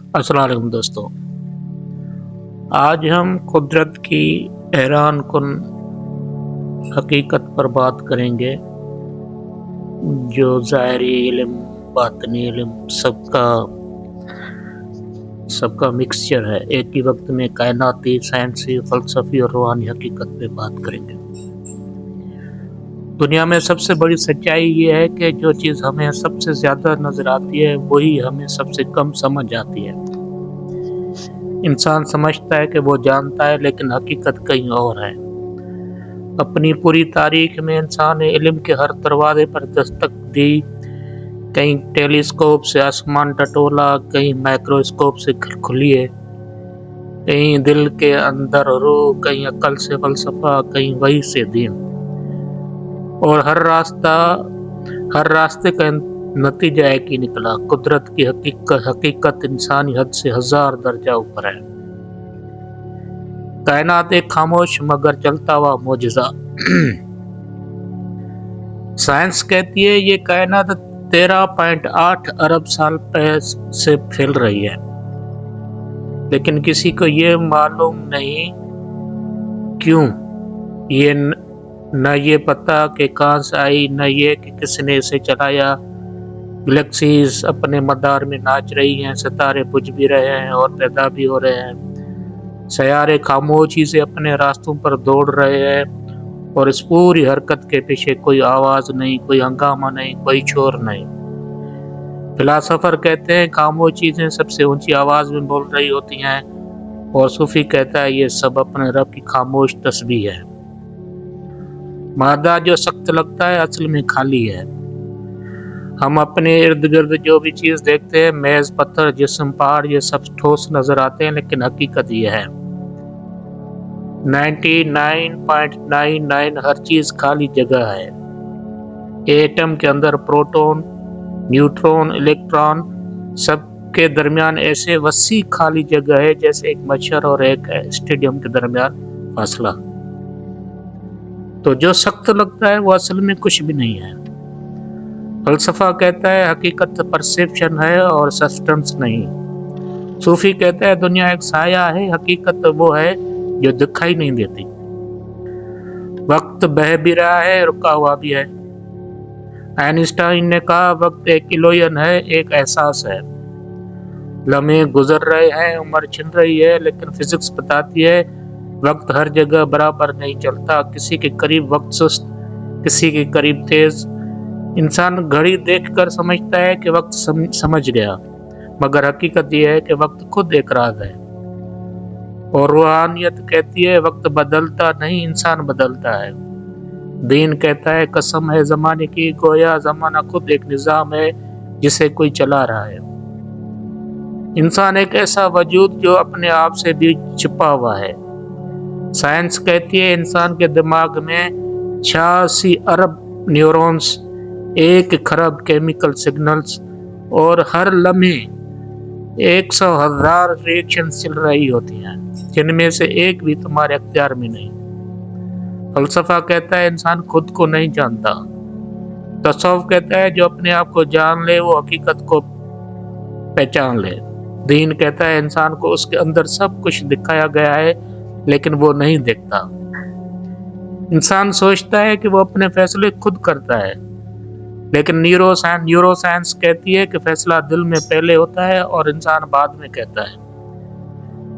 अस्सलाम वालेकुम दोस्तों। आज हम कुदरत की हैरान कुन हकीकत पर बात करेंगे जो ज़ाहिरी इल्म, बातिनी इल्म सबका मिक्सचर है। एक ही वक्त में कायनाती, साइंसी, फ़लसफ़ी और रूहानी हकीकत पे बात करेंगे। दुनिया में सबसे बड़ी सच्चाई ये है कि जो चीज़ हमें सबसे ज़्यादा नज़र आती है वही हमें सबसे कम समझ आती है। इंसान समझता है कि वो जानता है, लेकिन हकीकत कहीं और है। अपनी पूरी तारीख में इंसान ने इल्म के हर दरवाजे पर दस्तक दी। कहीं टेलीस्कोप से आसमान टटोला, कहीं माइक्रोस्कोप से खुलिए, कहीं दिल के अंदर रूह, कहीं अक्ल से फलसफा, कहीं वही से दीन। और हर रास्ते का नतीजा एक ही निकला। कुदरत की हकीकत इंसानी हद से 1000 दर्जा ऊपर है। कायनात एक खामोश मगर चलता हुआ मोजज़ा। साइंस कहती है ये कायनात 13.8 अरब साल से फैल रही है, लेकिन किसी को ये मालूम नहीं क्यों। ये न ये पता कि कहाँ से आई, न ये कि किसने इसे चलाया। गैलेक्सीज अपने मदार में नाच रही हैं, सितारे बुझ भी रहे हैं और पैदा भी हो रहे हैं। सयारे खामोशी से अपने रास्तों पर दौड़ रहे हैं, और इस पूरी हरकत के पीछे कोई आवाज नहीं, कोई हंगामा नहीं, कोई शोर नहीं। फिलासफर कहते हैं खामोश चीजें सबसे ऊंची आवाज में बोल रही होती हैं, और सूफी कहता है ये सब अपने रब की खामोश तस्बीह है। मादा जो सख्त लगता है असल में खाली है। हम अपने इर्द गिर्द जो भी चीज देखते हैं, मेज, पत्थर, जिस्म, पहाड़, ये सब ठोस नजर आते हैं, लेकिन हकीकत ये है 99.99 हर चीज खाली जगह है। एटम के अंदर प्रोटॉन, न्यूट्रॉन, इलेक्ट्रॉन, सबके दरमियान ऐसे वसी खाली जगह है जैसे एक मच्छर और एक स्टेडियम के दरमियान फासला। तो जो सख्त लगता है वो असल में कुछ भी नहीं है। फलसफा कहता है हकीकत परसेप्शन है और सब्सटेंस नहीं। सूफी कहता है दुनिया एक साया है, हकीकत वो है जो दिखाई नहीं देती। वक्त बह भी रहा है, रुका हुआ भी है। आइंस्टाइन ने कहा वक्त एक इल्यूजन है, एक एहसास है। लम्हे गुजर रहे हैं, उम्र छिन रही है, लेकिन फिजिक्स बताती है वक्त हर जगह बराबर नहीं चलता। किसी के करीब वक्त सुस्त, किसी के करीब तेज। इंसान घड़ी देखकर समझता है कि वक्त समझ गया, मगर हकीकत यह है कि वक्त खुद एक राज है। और रूहानियत कहती है वक्त बदलता नहीं, इंसान बदलता है। दीन कहता है कसम है जमाने की, गोया जमाना खुद एक निजाम है जिसे कोई चला रहा है। इंसान एक ऐसा वजूद जो अपने आप से भी छिपा हुआ है। साइंस कहती है इंसान के दिमाग में 86 अरब न्यूरॉन्स, 1 खरब केमिकल सिग्नल्स, और हर लम्हे 100,000 रिएक्शन चल रही होती हैं, जिनमें से एक भी तुम्हारे अख्तियार में नहीं। फलसफा कहता है इंसान खुद को नहीं जानता। तसव्वुफ कहता है जो अपने आप को जान ले वो हकीकत को पहचान ले। दीन कहता है इंसान को उसके अंदर सब कुछ दिखाया गया है, लेकिन वो नहीं देखता। इंसान सोचता है कि वो अपने फैसले खुद करता है, लेकिन न्यूरोसाइंस कहती है कि फैसला दिल में पहले होता है और इंसान बाद में कहता है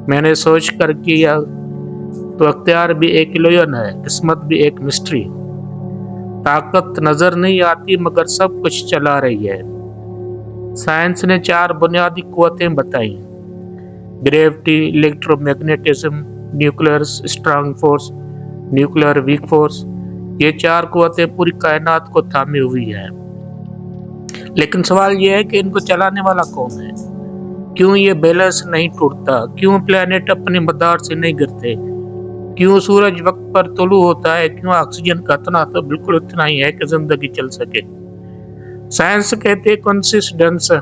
मैंने सोच कर किया। तो अख्तियार भी एक इल्यूजन है, किस्मत भी एक मिस्ट्री। ताकत नजर नहीं आती मगर सब कुछ चला रही है। साइंस ने 4 बुनियादी कुव्वतें बताई, gravity, electromagnetism, nuclear strong force, nuclear weak force. ये 4 कुव्वतें पूरी कायनात को थामी हुई है। लेकिन सवाल ये है कि इनको चलाने वाला कौन है? क्यों ये बैलेंस नहीं टूटता? क्यों प्लेनेट अपने मदार से नहीं गिरते? क्यों सूरज वक्त पर तुलू होता है? क्यों ऑक्सीजन का इतना तो बिल्कुल इतना ही है कि जिंदगी चल सके? साइंस कहते हैं कंसिस्टेंस,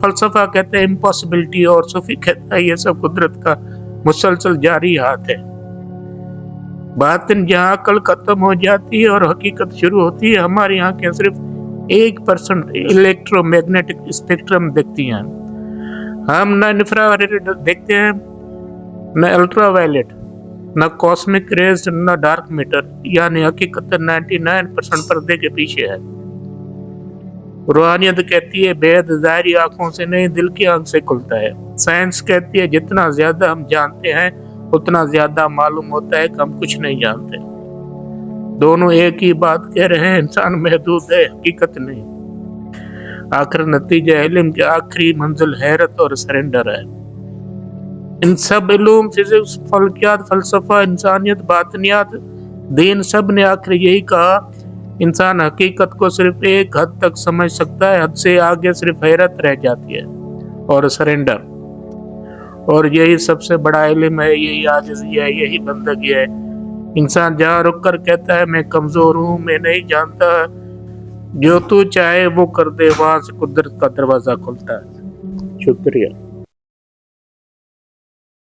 फलसफा कहते हैं इम्पॉसिबिलिटी, और सूफी कहता है ये सब कुदरत का मुसलसल जारी हाथ है। बातिन जहाँ अकल खत्म हो जाती है और हकीकत शुरू होती है, हमारी आंखें सिर्फ 1% इलेक्ट्रोमैग्नेटिक स्पेक्ट्रम देखती हैं। ہم نہ انفراریڈ دیکھتے ہیں، نہ الٹرا وائلٹ، نہ کاسمک ریز، نہ ڈارک میٹر، یعنی حقیقت 99% پردے کے پیچھے ہے۔ روحانیت کہتی ہے بید ظاہری آنکھوں سے نہیں، دل کی آنکھ سے کھلتا ہے۔ سائنس کہتی ہے جتنا زیادہ ہم جانتے ہیں اتنا زیادہ معلوم ہوتا ہے کہ ہم کچھ نہیں جانتے۔ دونوں ایک ہی بات کہہ رہے ہیں، انسان محدود ہے، حقیقت نہیں۔ آخر نتیجہ علم کی آخری منزل حیرت اور سرنڈر ہے۔ ان سب علوم، فزکس، فلکیات، فلسفہ، انسانیت، باطنیات، دین، سب نے آخر یہی کہا، انسان حقیقت کو صرف ایک حد تک سمجھ سکتا ہے، حد سے آگے صرف حیرت رہ جاتی ہے اور سرنڈر۔ اور یہی سب سے بڑا علم ہے، یہی عاجزی ہے، یہی بندگی ہے۔ انسان جہاں رک کر کہتا ہے میں کمزور ہوں، میں نہیں جانتا، جو تو چاہے وہ کر دے، وہاں سے قدرت کا دروازہ کھلتا ہے۔ شکریہ۔